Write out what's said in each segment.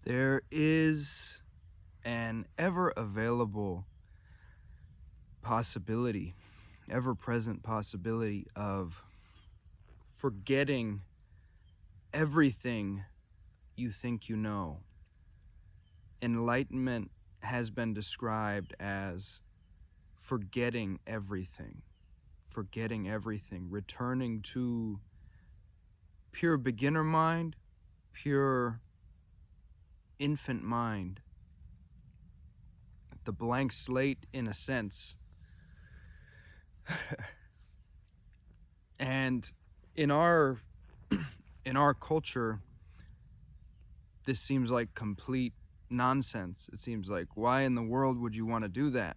There is an ever-available possibility, ever-present possibility of forgetting everything you think you know. Enlightenment has been described as forgetting everything, returning to pure beginner mind, pure infant mind, the blank slate in a sense. And in our culture, this seems like complete nonsense. It seems like, why in the world would you want to do that?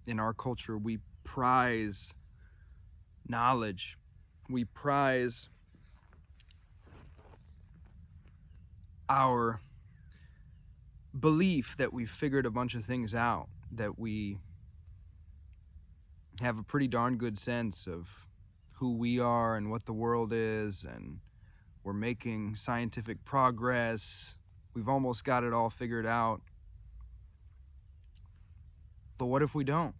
In our culture, we prize knowledge. We prize our belief that we've figured a bunch of things out, that we have a pretty darn good sense of who we are and what the world is, and we're making scientific progress. We've almost got it all figured out. But what if we don't?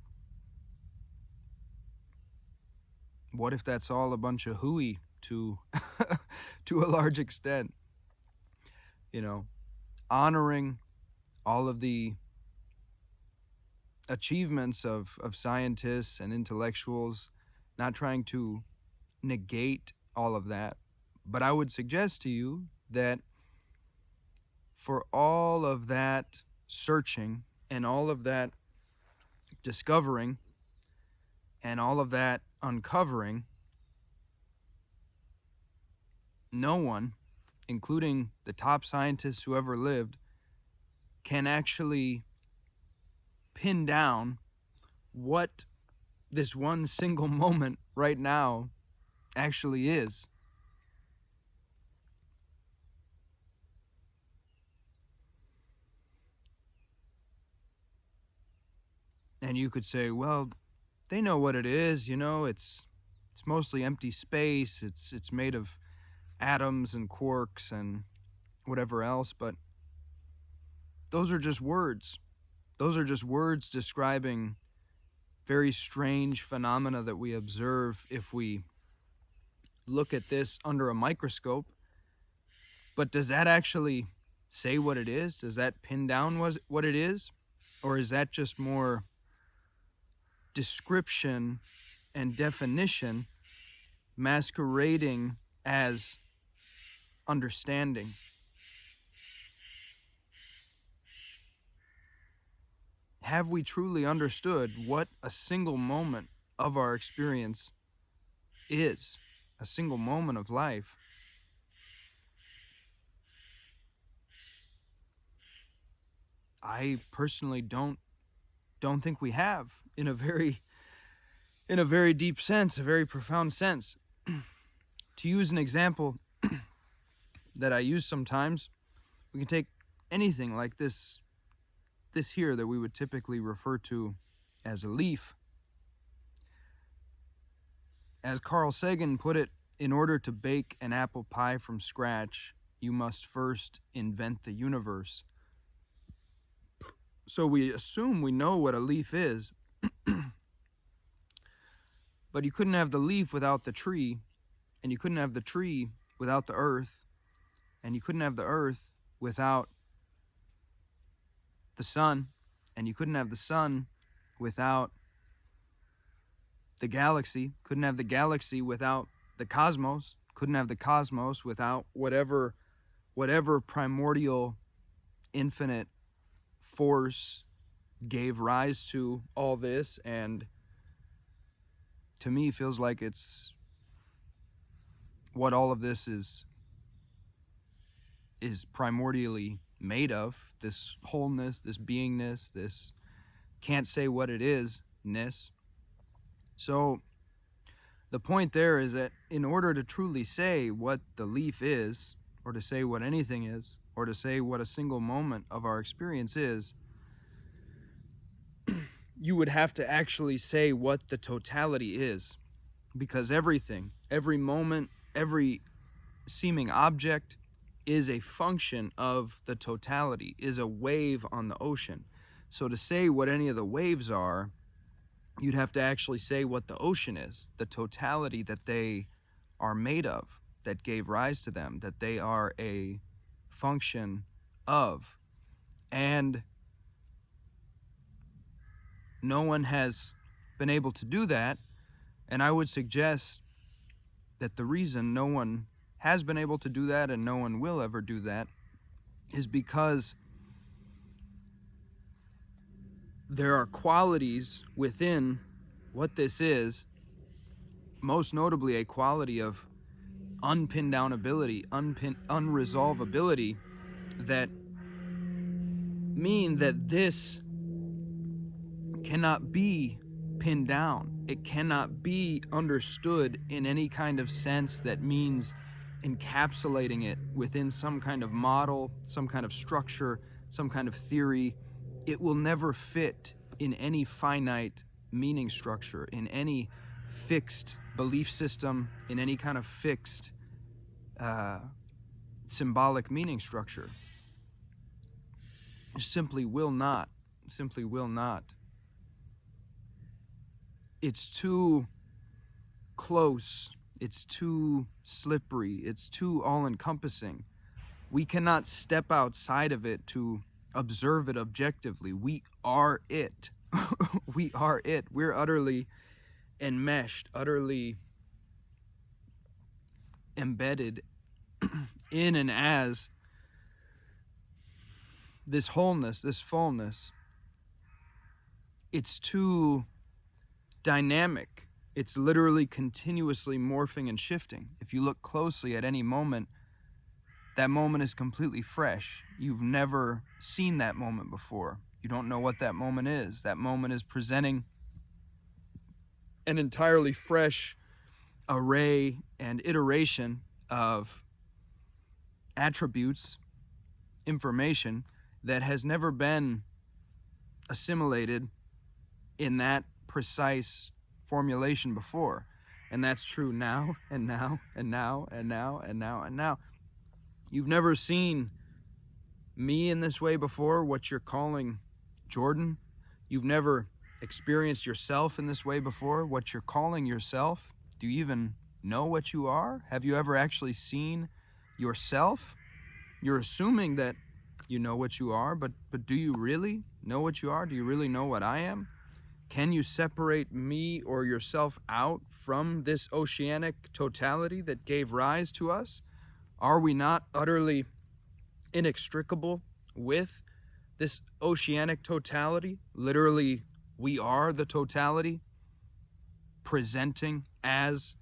What if that's all a bunch of hooey to to a large extent? You know, honoring all of the achievements of scientists and intellectuals, not trying to negate all of that. But I would suggest to you that for all of that searching and all of that discovering and all of that uncovering, no one, including the top scientists who ever lived, can actually pin down what this one single moment right now actually is. And you could say, well, they know what it is, it's mostly empty space, it's made of atoms and quarks and whatever else, but those are just words. Those are just words describing very strange phenomena that we observe if we look at this under a microscope. But does that actually say what it is? Does that pin down what it is? Or is that just more description and definition masquerading as understanding? Have we truly understood what a single moment of our experience is? A single moment of life. I personally don't think we have, in a very deep sense, a very profound sense. To use an example that I use sometimes, we can take anything like this here that we would typically refer to as a leaf. As Carl Sagan put it, in order to bake an apple pie from scratch, you must first invent the universe. So we assume we know what a leaf is, but you couldn't have the leaf without the tree, and you couldn't have the tree without the earth, and you couldn't have the earth without the sun, and you couldn't have the sun without the galaxy, couldn't have the galaxy without the cosmos, couldn't have the cosmos without whatever primordial infinite force gave rise to all this. And to me, feels like it's what all of this is primordially made of, this wholeness, this beingness, this can't say what it is-ness. So the point there is that in order to truly say what the leaf is, or to say what anything is, or to say what a single moment of our experience is, you would have to actually say what the totality is. Because everything, every moment, every seeming object, is a function of the totality, is a wave on the ocean. So to say what any of the waves are, you'd have to actually say what the ocean is, the totality that they are made of, that gave rise to them, that they are a function of. And no one has been able to do that. And I would suggest that the reason no one has been able to do that and no one will ever do that is because there are qualities within what this is, most notably a quality of unpinned down ability, unresolvability, that mean that this cannot be pinned down. It cannot be understood in any kind of sense that means encapsulating it within some kind of model, some kind of structure, some kind of theory. It will never fit in any finite meaning structure, in any fixed belief system, in any kind of fixed symbolic meaning structure. It simply will not. Simply will not. It's too close. It's too slippery. It's too all-encompassing. We cannot step outside of it to observe it objectively. We are it. We are it. We're utterly enmeshed, utterly embedded in and as this wholeness, this fullness. It's too dynamic. It's literally continuously morphing and shifting. If you look closely at any moment, that moment is completely fresh. You've never seen that moment before. You don't know what that moment is. That moment is presenting an entirely fresh array and iteration of attributes, information that has never been assimilated in that precise formulation before. And that's true now and now and now and now and now and now. You've never seen me in this way before, what you're calling Jordan. You've never experienced yourself in this way before, what you're calling yourself. Do you even know what you are? Have you ever actually seen yourself? You're assuming that you know what you are, but do you really know what you are? Do you really know what I am? Can you separate me or yourself out from this oceanic totality that gave rise to us? Are we not utterly inextricable with this oceanic totality? Literally, we are the totality, presenting as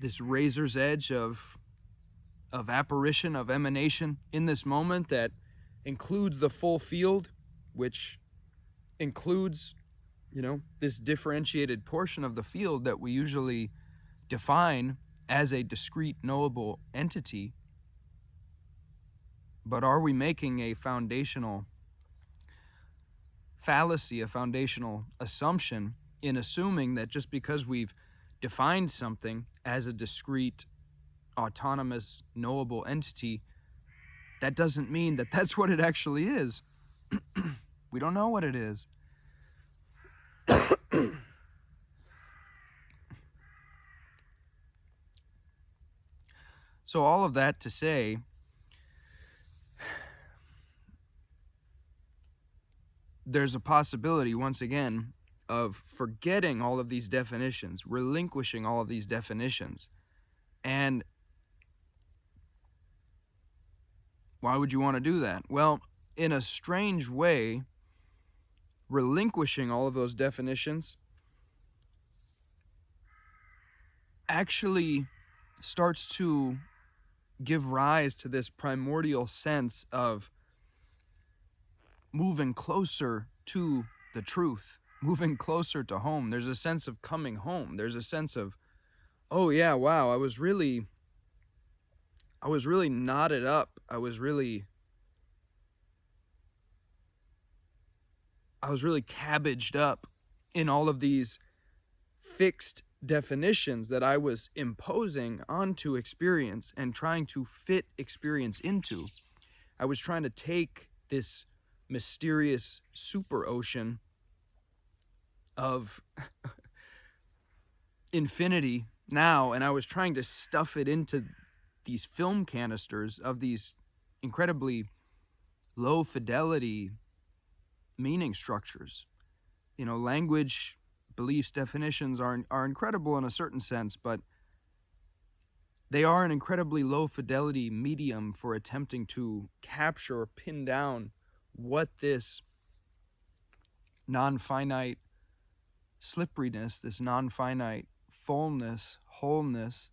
this razor's edge of apparition, of emanation in this moment that includes the full field, which includes, this differentiated portion of the field that we usually define as a discrete, knowable entity. But are we making a foundational fallacy, a foundational assumption in assuming that just because we've defined something as a discrete, autonomous, knowable entity, that doesn't mean that that's what it actually is? We don't know what it is. So all of that to say, there's a possibility, once again, of forgetting all of these definitions, relinquishing all of these definitions. And why would you want to do that? Well, in a strange way, relinquishing all of those definitions actually starts to give rise to this primordial sense of moving closer to the truth, moving closer to home. There's a sense of coming home. There's a sense of, oh yeah, wow, I was really knotted up. I was really cabbaged up in all of these fixed definitions that I was imposing onto experience and trying to fit experience into. I was trying to take this mysterious super ocean of infinity now, and I was trying to stuff it into these film canisters of these incredibly low fidelity meaning structures. You know, language, beliefs, definitions are incredible in a certain sense, but they are an incredibly low fidelity medium for attempting to capture or pin down what this non-finite slipperiness, this non-finite fullness, wholeness,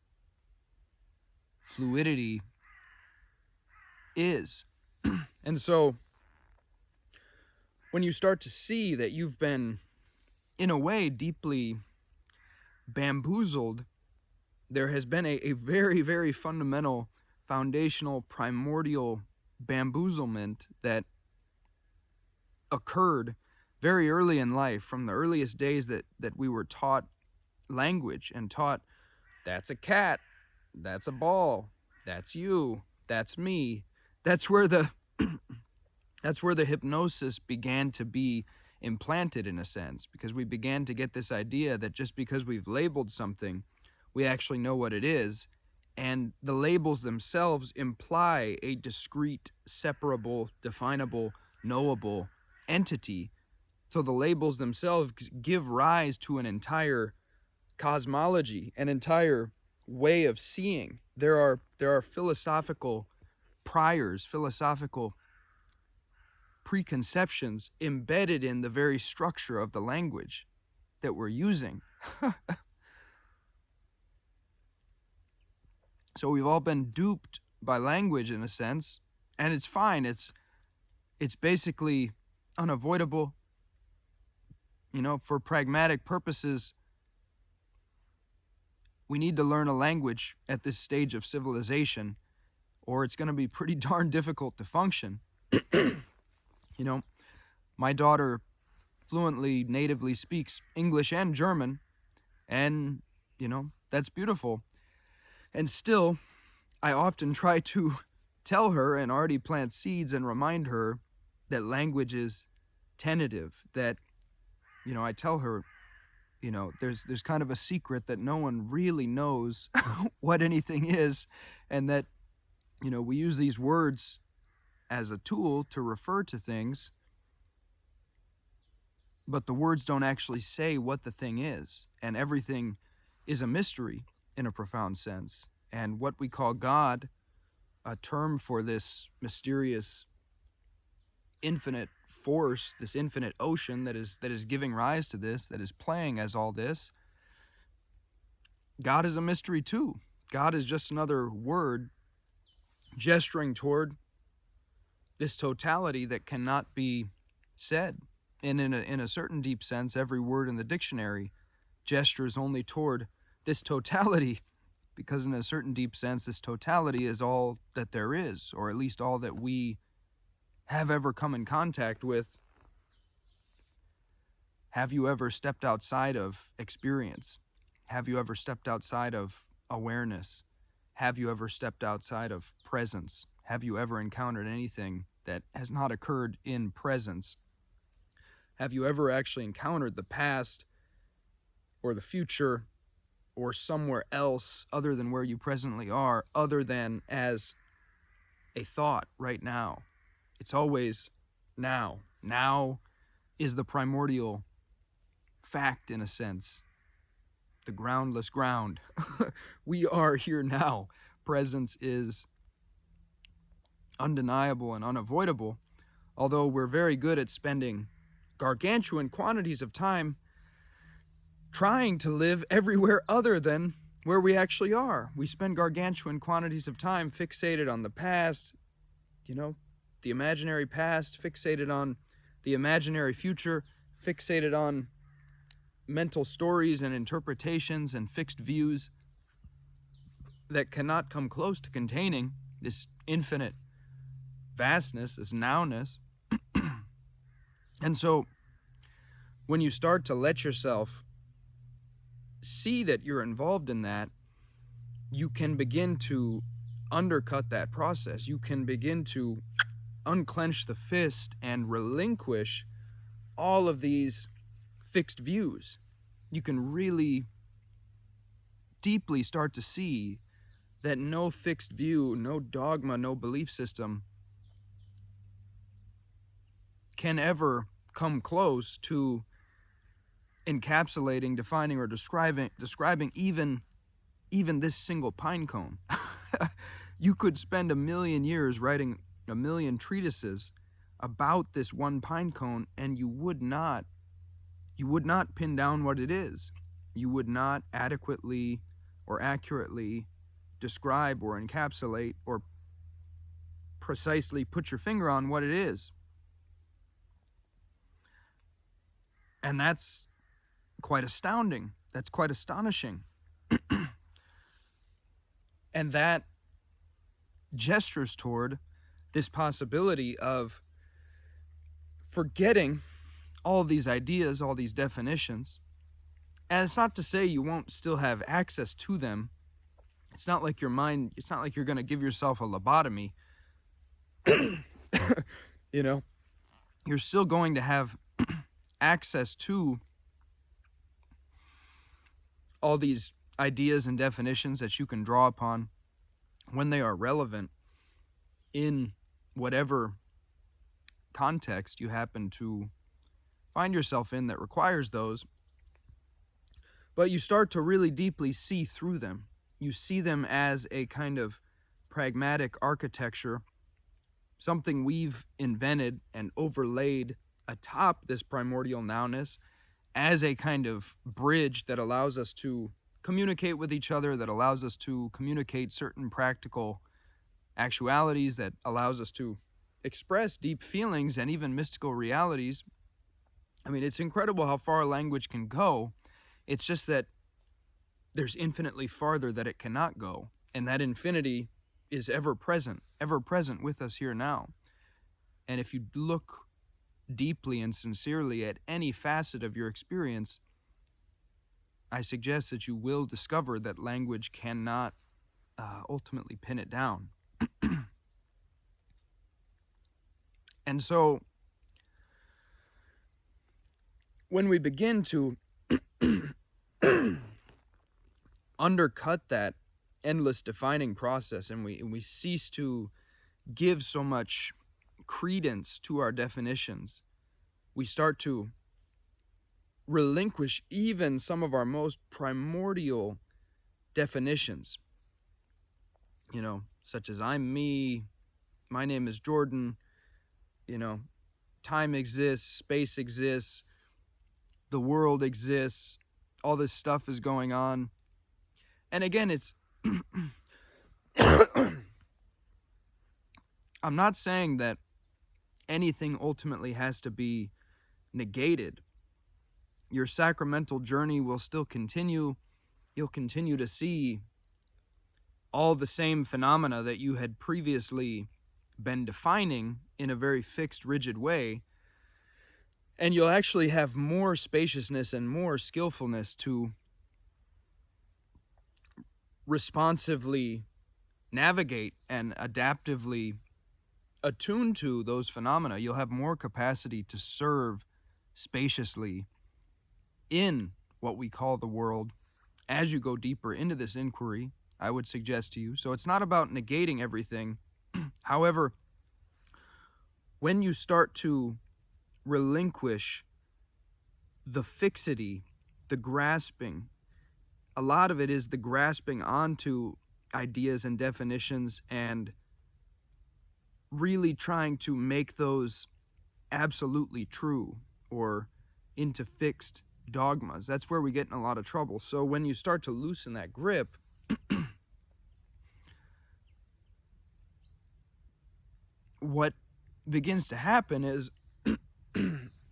fluidity is. And so when you start to see that you've been, in a way, deeply bamboozled, there has been a very, very fundamental, foundational, primordial bamboozlement that occurred very early in life, from the earliest days that we were taught language and taught, that's a cat, that's a ball, that's you, that's me. That's where the that's where the hypnosis began to be implanted, in a sense, because we began to get this idea that just because we've labeled something, we actually know what it is, and the labels themselves imply a discrete, separable, definable, knowable entity. So the labels themselves give rise to an entire cosmology, an entire way of seeing. There are philosophical priors, philosophical preconceptions embedded in the very structure of the language that we're using. So we've all been duped by language, in a sense, and it's fine. It's basically unavoidable. You know, for pragmatic purposes, we need to learn a language at this stage of civilization, or it's going to be pretty darn difficult to function. You know, my daughter fluently, natively speaks English and German, and, you know, that's beautiful. And still, I often try to tell her and already plant seeds and remind her that language is tentative, that, you know, I tell her, you know, there's kind of a secret that no one really knows what anything is, and that, you know, we use these words as a tool to refer to things, but the words don't actually say what the thing is, and everything is a mystery in a profound sense. And what we call God, a term for this mysterious infinite force, this infinite ocean that is giving rise to this, that is playing as all this, God is a mystery too. God is just another word gesturing toward this totality that cannot be said. And in a certain deep sense, every word in the dictionary gestures only toward this totality, because in a certain deep sense, this totality is all that there is, or at least all that we have ever come in contact with. Have you ever stepped outside of experience? Have you ever stepped outside of awareness? Have you ever stepped outside of presence? Have you ever encountered anything that has not occurred in presence? Have you ever actually encountered the past or the future or somewhere else other than where you presently are, other than as a thought right now? It's always now. Now is the primordial fact, in a sense, the groundless ground. We are here now. Presence is undeniable and unavoidable, although we're very good at spending gargantuan quantities of time trying to live everywhere other than where we actually are. We spend gargantuan quantities of time fixated on the past, you know, the imaginary past, fixated on the imaginary future, fixated on mental stories and interpretations and fixed views that cannot come close to containing this infinite vastness, this nowness. And so when you start to let yourself see that you're involved in that, you can begin to undercut that process. You can begin to unclench the fist and relinquish all of these fixed views. You can really deeply start to see that no fixed view, no dogma, no belief system can ever come close to encapsulating, defining, or describing even this single pine cone. You could spend 1,000,000 years writing 1,000,000 treatises about this one pine cone, and you would not pin down what it is. You would not adequately or accurately describe or encapsulate or precisely put your finger on what it is. And that's quite astounding. That's quite astonishing. And that gestures toward this possibility of forgetting all these ideas, all these definitions. And it's not to say you won't still have access to them. It's not like your mind, it's not like you're going to give yourself a lobotomy. You know, you're still going to have access to all these ideas and definitions that you can draw upon when they are relevant in whatever context you happen to find yourself in that requires those. But you start to really deeply see through them. You see them as a kind of pragmatic architecture, something we've invented and overlaid atop this primordial nowness as a kind of bridge that allows us to communicate with each other, that allows us to communicate certain practical actualities, that allows us to express deep feelings and even mystical realities. I mean, it's incredible how far language can go. It's just that there's infinitely farther that it cannot go, and that infinity is ever present with us here now. And if you look deeply and sincerely at any facet of your experience, I suggest that you will discover that language cannot ultimately pin it down. And so when we begin to undercut that endless defining process, and we cease to give so much credence to our definitions, we start to relinquish even some of our most primordial definitions, such as I'm me, my name is Jordan, time exists, space exists, the world exists, all this stuff is going on. And again, it's I'm not saying that anything ultimately has to be negated. Your sacramental journey will still continue. You'll continue to see all the same phenomena that you had previously been defining in a very fixed, rigid way. And you'll actually have more spaciousness and more skillfulness to responsively navigate and adaptively attune to those phenomena. You'll have more capacity to serve spaciously in what we call the world as you go deeper into this inquiry, I would suggest to you. So it's not about negating everything. However, when you start to relinquish the fixity, the grasping, a lot of it is the grasping onto ideas and definitions and really trying to make those absolutely true or into fixed dogmas. That's where we get in a lot of trouble. So when you start to loosen that grip, what begins to happen is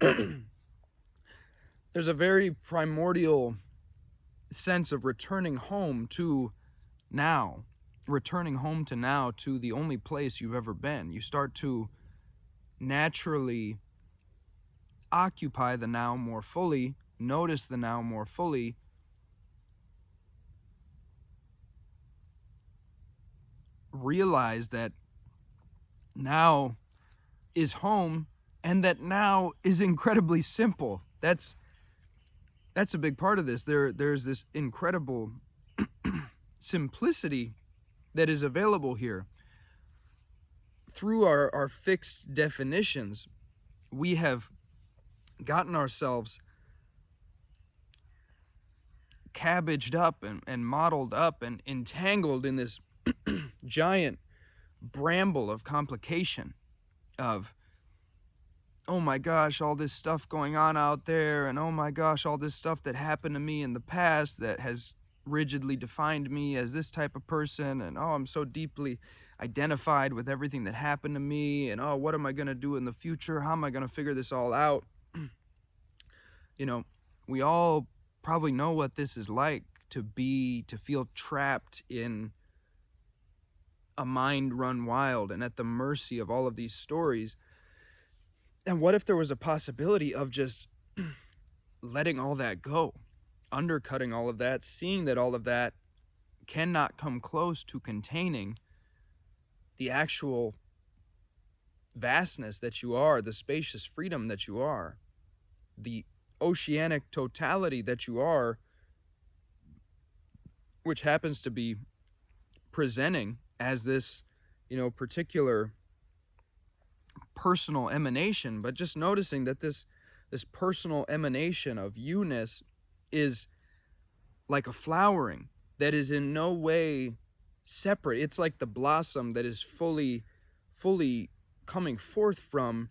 there's a very primordial sense of returning home to now, to the only place you've ever been. You start to naturally occupy the now more fully, notice the now more fully, realize that now is home, and that now is incredibly simple. That's a big part of this. There's this incredible simplicity that is available here. Through our fixed definitions, we have gotten ourselves cabbaged up and modeled up and entangled in this giant bramble of complication of, oh my gosh, all this stuff going on out there, and oh my gosh, all this stuff that happened to me in the past that has rigidly defined me as this type of person, and oh, I'm so deeply identified with everything that happened to me, and oh, what am I going to do in the future? How am I going to figure this all out? You know, we all probably know what this is like, to feel trapped in a mind run wild and at the mercy of all of these stories. And what if there was a possibility of just letting all that go, undercutting all of that, seeing that all of that cannot come close to containing the actual vastness that you are, the spacious freedom that you are, the oceanic totality that you are, which happens to be presenting as this, particular personal emanation, but just noticing that this personal emanation of you-ness is like a flowering that is in no way separate. It's like the blossom that is fully coming forth from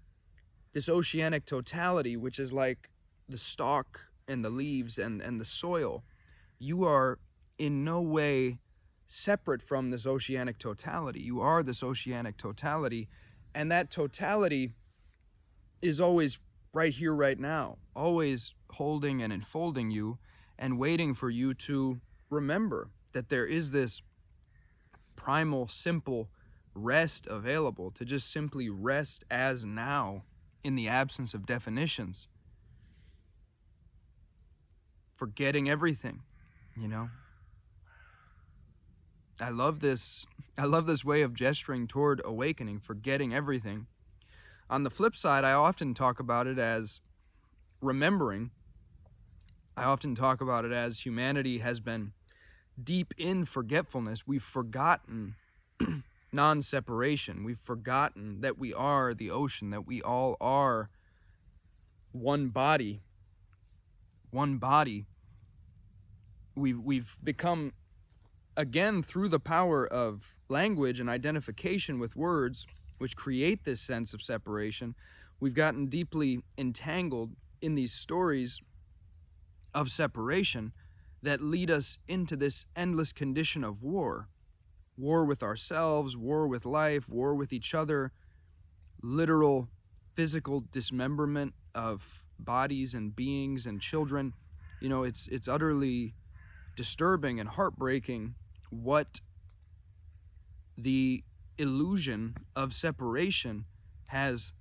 this oceanic totality, which is like the stalk and the leaves and the soil. You are in no way separate from this oceanic totality. You are this oceanic totality, and that totality is always right here, right now, always holding and enfolding you and waiting for you to remember that there is this primal, simple rest available, to just simply rest as now in the absence of definitions, forgetting everything, I love this way of gesturing toward awakening, forgetting everything. On the flip side, I often talk about it as remembering. I often talk about it as humanity has been deep in forgetfulness. We've forgotten non-separation. We've forgotten that we are the ocean, that we all are one body. One body. We've become, again, through the power of language and identification with words, which create this sense of separation, we've gotten deeply entangled in these stories of separation that lead us into this endless condition of war. War with ourselves, war with life, war with each other, literal physical dismemberment of bodies and beings and children. It's utterly disturbing and heartbreaking what the illusion of separation has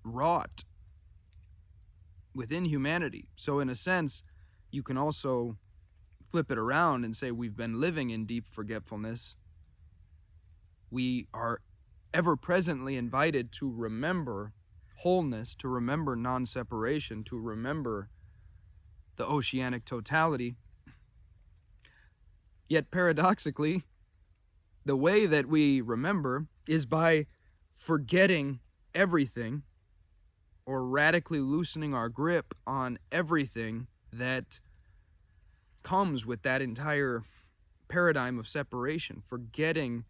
wrought within humanity. So in a sense, you can also flip it around and say we've been living in deep forgetfulness. We are ever presently invited to remember wholeness, to remember non-separation, to remember the oceanic totality. Yet paradoxically, the way that we remember is by forgetting everything, or radically loosening our grip on everything that comes with that entire paradigm of separation, forgetting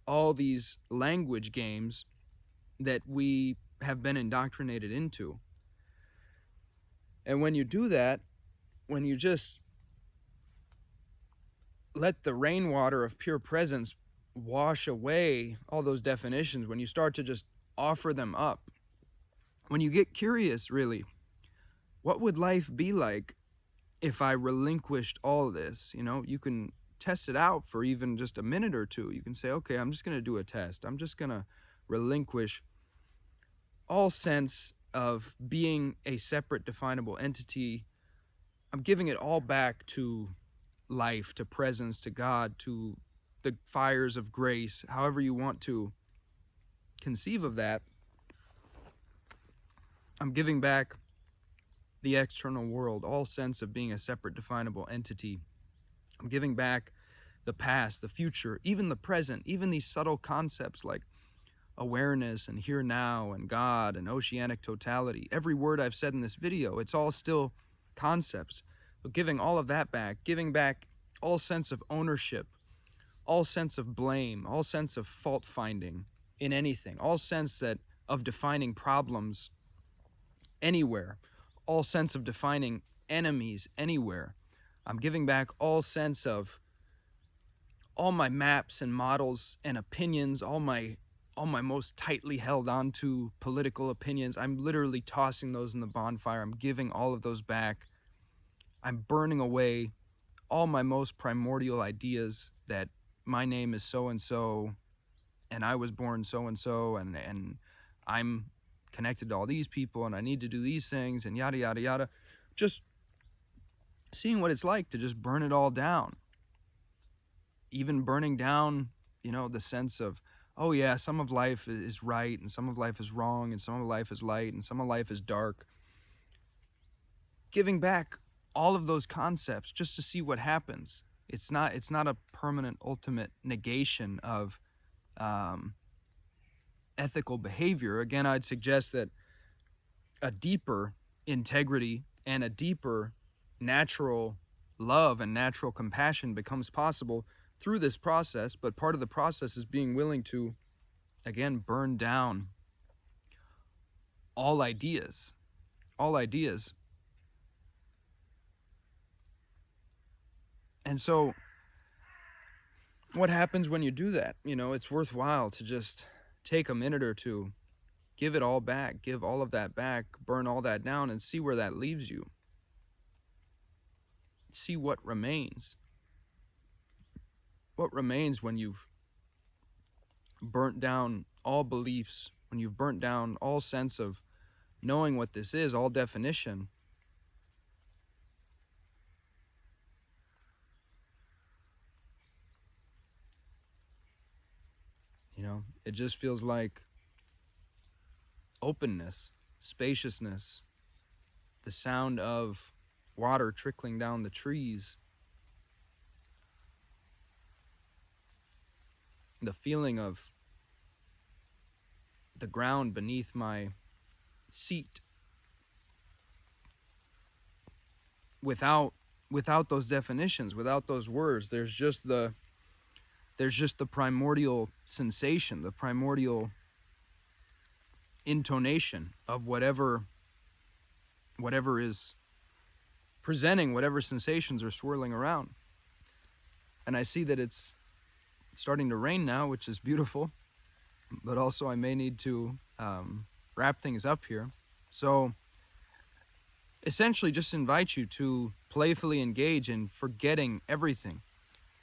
all these language games that we have been indoctrinated into. And when you do that, when you just let the rainwater of pure presence wash away all those definitions, when you start to just offer them up, when you get curious, really, what would life be like if I relinquished all this? You can test it out for even just a minute or two. You can say, okay, I'm just going to do a test. I'm just going to relinquish all sense of being a separate, definable entity. I'm giving it all back to life, to presence, to God, to the fires of grace, however you want to conceive of that. I'm giving back the external world, all sense of being a separate definable entity. I'm giving back the past, the future, even the present, even these subtle concepts like awareness and here now and God and oceanic totality. Every word I've said in this video, it's all still concepts. But giving all of that back, giving back all sense of ownership, all sense of blame, all sense of fault finding in anything, all sense of defining problems anywhere, all sense of defining enemies anywhere. I'm giving back all sense of all my maps and models and opinions, all my most tightly held onto political opinions. I'm literally tossing those in the bonfire. I'm giving all of those back. I'm burning away all my most primordial ideas that my name is so-and-so and I was born so-and-so and I'm connected to all these people and I need to do these things and yada, yada, yada. Just seeing what it's like to just burn it all down. Even burning down, the sense of, oh yeah, some of life is right and some of life is wrong and some of life is light and some of life is dark. Giving back all of those concepts just to see what happens. It's not a permanent ultimate negation of ethical behavior. Again, I'd suggest that a deeper integrity and a deeper natural love and natural compassion becomes possible through this process, but part of the process is being willing to, again, burn down all ideas. And so what happens when you do that? It's worthwhile to just take a minute or two, give it all back, give all of that back, burn all that down, and see where that leaves you. See what remains. What remains when you've burnt down all beliefs, when you've burnt down all sense of knowing what this is, all definition. It just feels like openness, spaciousness, the sound of water trickling down the trees, the feeling of the ground beneath my seat without those definitions, without those words. There's just the primordial sensation, the primordial intonation of whatever is presenting, whatever sensations are swirling around. And I see that it's starting to rain now, which is beautiful, but also I may need to wrap things up here. So essentially just invite you to playfully engage in forgetting everything.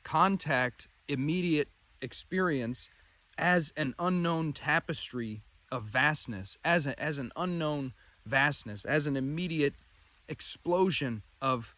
Contact immediate experience as an unknown tapestry of vastness, as an unknown vastness, as an immediate explosion of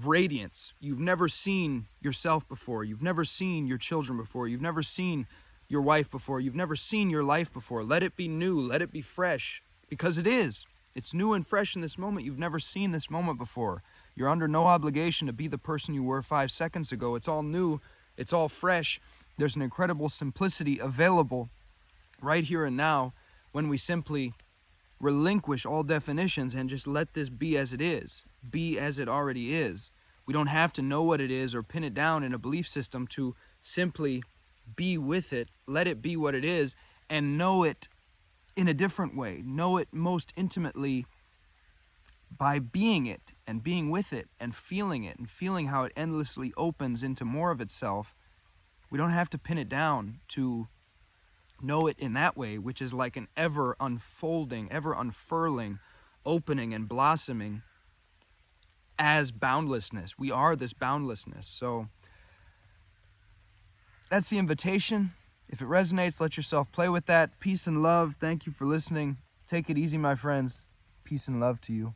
radiance. You've never seen yourself before. You've never seen your children before. You've never seen your wife before. You've never seen your life before. Let it be new. Let it be fresh, because it is. It's new and fresh in this moment. You've never seen this moment before. You're under no obligation to be the person you were 5 seconds ago. It's all new. It's all fresh. There's an incredible simplicity available right here and now when we simply relinquish all definitions and just let this be as it is, be as it already is. We don't have to know what it is or pin it down in a belief system to simply be with it, let it be what it is, and know it in a different way. Know it most intimately by being it and being with it and feeling how it endlessly opens into more of itself. We don't have to pin it down to know it in that way, which is like an ever unfolding, ever unfurling, opening and blossoming as boundlessness. We are this boundlessness. So that's the invitation. If it resonates, let yourself play with that. Peace and love. Thank you for listening. Take it easy, my friends. Peace and love to you.